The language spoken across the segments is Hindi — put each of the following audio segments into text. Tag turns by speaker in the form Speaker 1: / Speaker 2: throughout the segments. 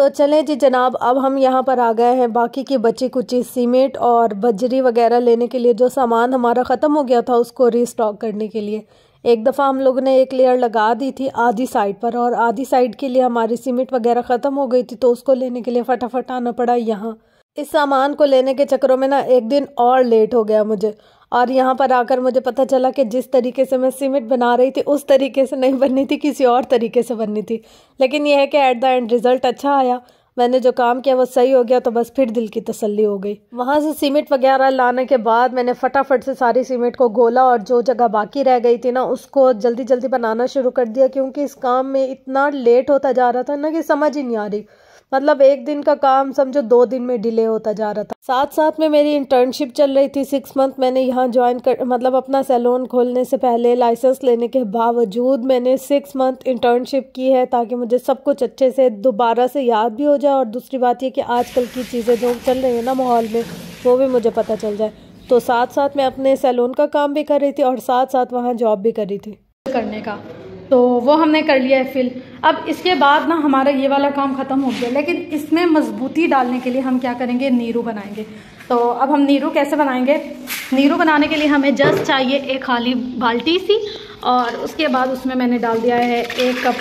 Speaker 1: तो चलें जी जनाब, अब हम यहाँ पर आ गए हैं बाकी की बची कुची सीमेंट और बजरी वगैरह लेने के लिए। जो सामान हमारा ख़त्म हो गया था उसको रीस्टॉक करने के लिए। एक दफ़ा हम लोगों ने एक लेयर लगा दी थी आधी साइड पर, और आधी साइड के लिए हमारी सीमेंट वगैरह ख़त्म हो गई थी, तो उसको लेने के लिए फटाफट आना पड़ा यहाँ। इस सामान को लेने के चक्करों में ना एक दिन और लेट हो गया मुझे, और यहाँ पर आकर मुझे पता चला कि जिस तरीके से मैं सीमेंट बना रही थी उस तरीके से नहीं बननी थी, किसी और तरीके से बननी थी। लेकिन यह है कि एट द एंड रिज़ल्ट अच्छा आया, मैंने जो काम किया वो सही हो गया, तो बस फिर दिल की तसल्ली हो गई। वहाँ से सीमेंट वगैरह लाने के बाद मैंने फटाफट से सारी सीमेंट को घोला, और जो जगह बाकी रह गई थी ना उसको जल्दी जल्दी बनाना शुरू कर दिया, क्योंकि इस काम में इतना लेट होता जा रहा था ना कि समझ ही नहीं आ रही। मतलब एक दिन का काम समझो 2 दिन में डिले होता जा रहा था। साथ साथ में मेरी इंटर्नशिप चल रही थी 6 मंथ। मैंने यहाँ ज्वाइन कर मतलब अपना सैलून खोलने से पहले लाइसेंस लेने के बावजूद मैंने 6 मंथ इंटर्नशिप की है, ताकि मुझे सब कुछ अच्छे से दोबारा से याद भी हो जाए, और दूसरी बात ये कि आजकल की चीज़ें जो चल रही हैं ना माहौल में, वो भी मुझे पता चल जाए। तो साथ साथ मैं अपने सैलून का काम भी कर रही थी और साथ साथ वहाँ जॉब भी कर रही थी
Speaker 2: करने का, तो वो हमने कर लिया है फिल। अब इसके बाद ना हमारा ये वाला काम ख़त्म हो गया, लेकिन इसमें मजबूती डालने के लिए हम क्या करेंगे, नीरू बनाएंगे। तो अब हम नीरू कैसे बनाएंगे? नीरू बनाने के लिए हमें जस्ट चाहिए एक खाली बाल्टी सी, और उसके बाद उसमें मैंने डाल दिया है 1 कप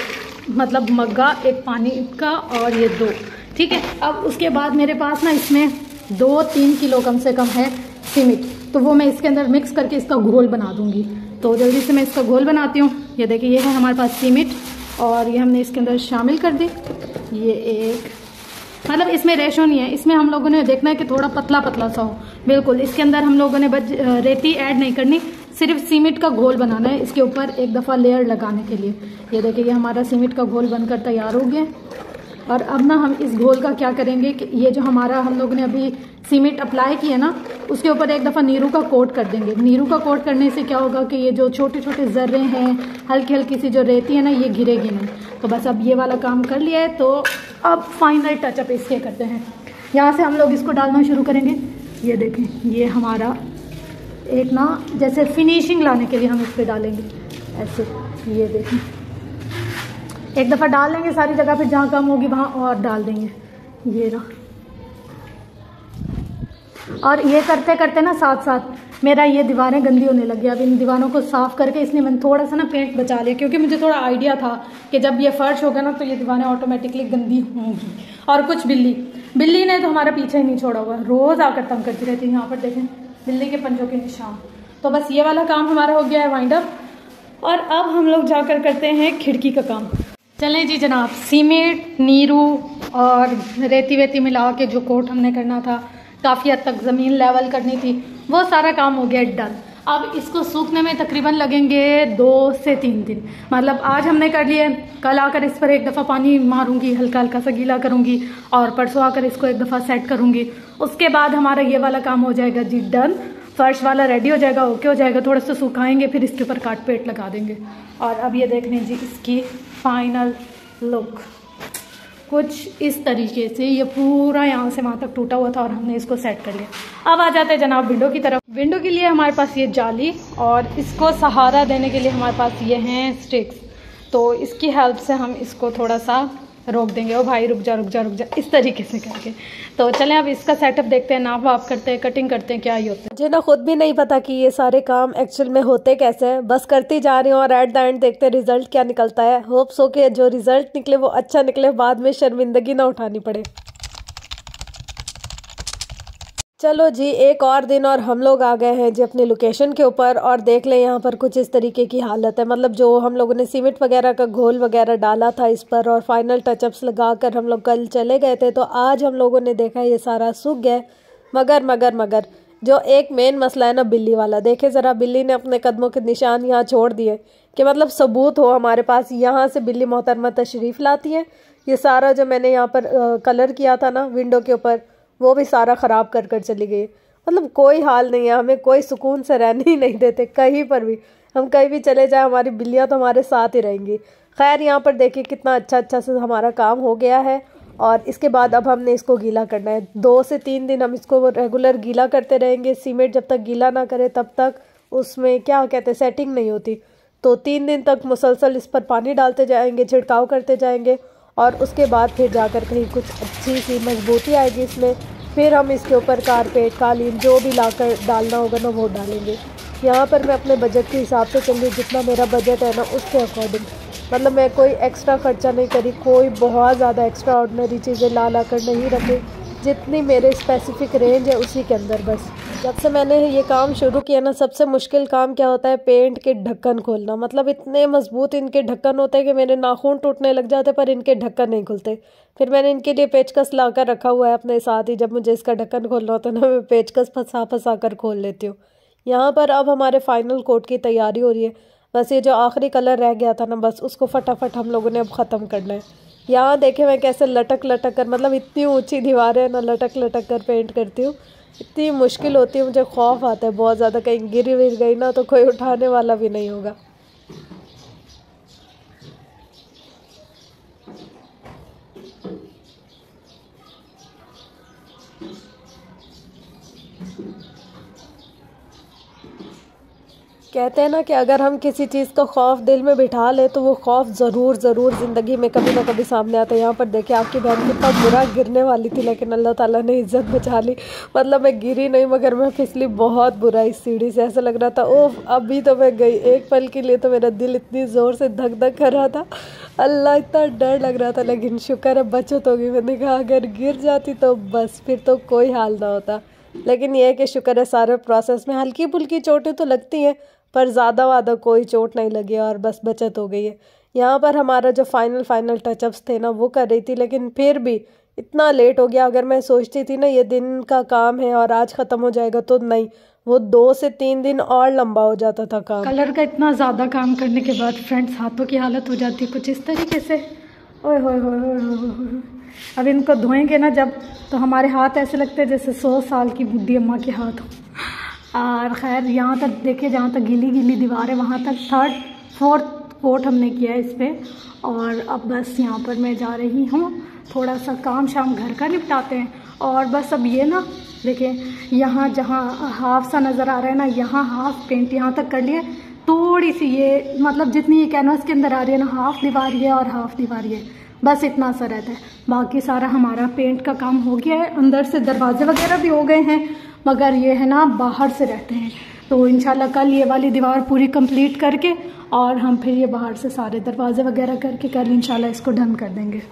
Speaker 2: मतलब मग्गा एक पानी का, और ये 2, ठीक है। अब उसके बाद मेरे पास ना इसमें 2-3 किलो कम से कम है सीमेंट, तो वो मैं इसके अंदर मिक्स करके इसका घोल बना दूंगी। तो जल्दी से मैं इसका घोल बनाती हूँ। ये देखिए, ये है हमारे पास सीमेंट, और ये हमने इसके अंदर शामिल कर दी। ये एक मतलब इसमें रेशो नहीं है, इसमें हम लोगों ने देखना है कि थोड़ा पतला पतला सा हो। बिल्कुल इसके अंदर हम लोगों ने रेती ऐड नहीं करनी, सिर्फ सीमेंट का घोल बनाना है इसके ऊपर एक दफ़ा लेयर लगाने के लिए। ये देखिए, ये हमारा सीमेंट का घोल बनकर तैयार हो गया। और अब ना हम इस घोल का क्या करेंगे कि ये जो हमारा हम लोगों ने अभी सीमेंट अप्लाई किया ना, उसके ऊपर एक दफ़ा नीरू का कोट कर देंगे। नीरू का कोट करने से क्या होगा कि ये जो छोटे छोटे ज़र्रे हैं, हल्की हल्की सी जो रेती है ना, ये गिरेगी नहीं। तो बस अब ये वाला काम कर लिया है, तो अब फाइनल टचअप इसके करते हैं। यहाँ से हम लोग इसको डालना शुरू करेंगे। ये देखें, ये हमारा एक ना जैसे फिनिशिंग लाने के लिए हम इस पर डालेंगे ऐसे। ये देखें, एक दफ़ा डाल लेंगे सारी जगह, फिर जहाँ कम होगी वहाँ और डाल देंगे। ये रहा। और ये करते करते ना साथ साथ मेरा ये दीवारें गंदी होने लगी। अब इन दीवारों को साफ़ करके इसलिए मैंने थोड़ा सा ना पेंट बचा लिया, क्योंकि मुझे थोड़ा आइडिया था कि जब ये फर्श होगा ना तो ये दीवारें ऑटोमेटिकली गंदी होंगी। और कुछ बिल्ली ने तो हमारा पीछे ही नहीं छोड़ा हुआ, रोज़ आकर तंग करती रहती है। यहाँ पर देखें बिल्ली के पंजों के निशान। तो बस ये वाला काम हमारा हो गया है वाइंड अप, और अब हम लोग जाकर करते हैं खिड़की का काम। चलें जी जनाब, सीमेंट, नीरू और रेती वेती मिला के जो कोट हमने करना था, काफ़ी हद तक ज़मीन लेवल करनी थी, वो सारा काम हो गया डन। अब इसको सूखने में तकरीबन लगेंगे 2 से 3 दिन। मतलब आज हमने कर लिए, कल आकर इस पर एक दफ़ा पानी मारूंगी, हल्का हल्का सा गीला करूंगी, और परसों आकर इसको एक दफ़ा सेट करूंगी। उसके बाद हमारा ये वाला काम हो जाएगा जी डन। फर्श वाला रेडी हो जाएगा, ओके हो जाएगा। थोड़ा सा सुखाएंगे, फिर इसके ऊपर काट पेट लगा देंगे। और अब ये देख लें जी इसकी फाइनल लुक कुछ इस तरीके से। ये पूरा यहाँ से वहाँ तक टूटा हुआ था और हमने इसको सेट कर लिया। अब आ जाते हैं जनाब विंडो की तरफ। विंडो के लिए हमारे पास ये जाली, और इसको सहारा देने के लिए हमारे पास ये हैं स्टिक्स। तो इसकी हेल्प से हम इसको थोड़ा सा रोक देंगे। ओ भाई रुक जा रुक जा रुक जा, इस तरीके से करके। तो चलें अब इसका सेटअप देखते हैं, नाप वाप करते हैं, कटिंग करते हैं, क्या ही होता है।
Speaker 1: मुझे ना खुद भी नहीं पता कि ये सारे काम एक्चुअल में होते कैसे हैं, बस करती जा रही हूँ और एट द एंड देखते हैं रिजल्ट क्या निकलता है। होप सो कि जो रिजल्ट निकले वो अच्छा निकले, बाद में शर्मिंदगी ना उठानी पड़े। चलो जी, एक और दिन और हम लोग आ गए हैं जी अपनी लोकेशन के ऊपर, और देख लें यहाँ पर कुछ इस तरीके की हालत है। मतलब जो हम लोगों ने सीमेंट वगैरह का घोल वगैरह डाला था इस पर, और फाइनल टचअप्स लगाकर हम लोग कल चले गए थे, तो आज हम लोगों ने देखा ये सारा सूख गया। मगर जो एक मेन मसला है ना बिल्ली वाला, देखे ज़रा, बिल्ली ने अपने कदमों के निशान यहाँ छोड़ दिए कि मतलब सबूत हो हमारे पास। यहाँ से बिल्ली मोहतरमा तशरीफ़ लाती है। ये सारा जो मैंने यहाँ पर कलर किया था ना विंडो के ऊपर, वो भी सारा ख़राब कर कर चली गई। मतलब कोई हाल नहीं है, हमें कोई सुकून से रहने ही नहीं देते कहीं पर भी। हम कहीं भी चले जाएं, हमारी बिल्लियाँ तो हमारे साथ ही रहेंगी। खैर, यहाँ पर देखिए कितना अच्छा से हमारा काम हो गया है, और इसके बाद अब हमने इसको गीला करना है। 2 से 3 दिन हम इसको रेगुलर गीला करते रहेंगे। सीमेंट जब तक गीला ना करे तब तक उसमें क्या कहते हैं सेटिंग नहीं होती। तो 3 दिन तक मुसलसल इस पर पानी डालते जाएंगे, छिड़काव करते जाएंगे, और उसके बाद फिर जाकर कहीं कुछ अच्छी सी मजबूती आएगी इसमें। फिर हम इसके ऊपर कारपेट, कालीन जो भी लाकर डालना होगा ना वो डालेंगे। यहाँ पर मैं अपने बजट के हिसाब से चल रही हूँ, जितना मेरा बजट है ना उसके अकॉर्डिंग। मतलब मैं कोई एक्स्ट्रा ख़र्चा नहीं करी, कोई बहुत ज़्यादा एक्स्ट्रा ऑर्डिनरी चीज़ें ला कर नहीं रखी, जितनी मेरे स्पेसिफ़िक रेंज है उसी के अंदर बस। जब से मैंने ये काम शुरू किया ना, सबसे मुश्किल काम क्या होता है, पेंट के ढक्कन खोलना। मतलब इतने मजबूत इनके ढक्कन होते हैं कि मेरे नाखून टूटने लग जाते, पर इनके ढक्कन नहीं खुलते। फिर मैंने इनके लिए पेचकस ला कर रखा हुआ है अपने साथ ही। जब मुझे इसका ढक्कन खोलना होता है ना, मैं पेचकस फंसा कर खोल लेती हूँ। यहाँ पर अब हमारे फाइनल कोट की तैयारी हो रही है। बस ये जो आखिरी कलर रह गया था ना, बस उसको फटाफट हम लोगों ने अब ख़त्म करना है। यहाँ देखे मैं कैसे लटक कर, मतलब इतनी ऊंची दीवारें ना, लटक कर पेंट करती हूँ। इतनी मुश्किल होती है, मुझे खौफ आता है बहुत ज़्यादा, कहीं गिर गई ना तो कोई उठाने वाला भी नहीं होगा। कहते हैं ना कि अगर हम किसी चीज़ का खौफ दिल में बिठा ले तो वो खौफ ज़रूर ज़िंदगी में कभी ना कभी सामने आता है। यहाँ पर देखिए आपकी बहन कितना बुरा गिरने वाली थी, लेकिन अल्लाह ताला ने इज्जत बचा ली। मतलब मैं गिरी नहीं, मगर मैं फिसली बहुत बुरा इस सीढ़ी से। ऐसा लग रहा था ओह अभी तो मैं गई। एक पल के लिए तो मेरा दिल इतनी ज़ोर से धक धक कर रहा था, अल्लाह इतना डर लग रहा था। लेकिन शुक्र है बचत होगी। मैंने कहा अगर गिर जाती तो बस फिर तो कोई हाल ना होता। लेकिन यह है कि शुक्र है सारे प्रोसेस में हल्की फुल्की चोटें तो लगती हैं, पर ज़्यादा कोई चोट नहीं लगी और बस बचत हो गई है। यहाँ पर हमारा जो फाइनल टचअप्स थे ना वो कर रही थी, लेकिन फिर भी इतना लेट हो गया। अगर मैं सोचती थी ना ये दिन का काम है और आज ख़त्म हो जाएगा, तो नहीं, वो 2 से 3 दिन और लंबा हो जाता था काम।
Speaker 2: कलर का इतना ज़्यादा काम करने के बाद फ्रेंड्स हाथों की हालत हो जाती है कुछ इस तरीके से। ओए होए। अब इनको धोएंगे ना जब, तो हमारे हाथ ऐसे लगते हैं जैसे 100 साल की बुढ़ी अम्मा के हाथ हो। और ख़ैर यहाँ तक देखिए, जहाँ तक गीली दीवार है वहाँ तक 3rd 4th कोट हमने किया है इस पर। और अब बस यहाँ पर मैं जा रही हूँ, थोड़ा सा काम शाम घर का निपटाते हैं। और बस अब ये ना देखिए, यहाँ जहाँ हाफ सा नज़र आ रहा है ना, यहाँ हाफ पेंट यहाँ तक कर लिए। थोड़ी सी ये मतलब जितनी ये कैनवास के अंदर आ रही है ना, हाफ दीवार ये और हाफ दीवार ये, बस इतना सा रहता है। बाकी सारा हमारा पेंट का काम हो गया है। अंदर से दरवाजे वगैरह भी हो गए हैं, मगर ये है ना बाहर से रहते हैं। तो इंशाल्लाह कल ये वाली दीवार पूरी कंप्लीट करके और हम फिर ये बाहर से सारे दरवाजे वगैरह करके कल इंशाल्लाह इसको डन कर देंगे।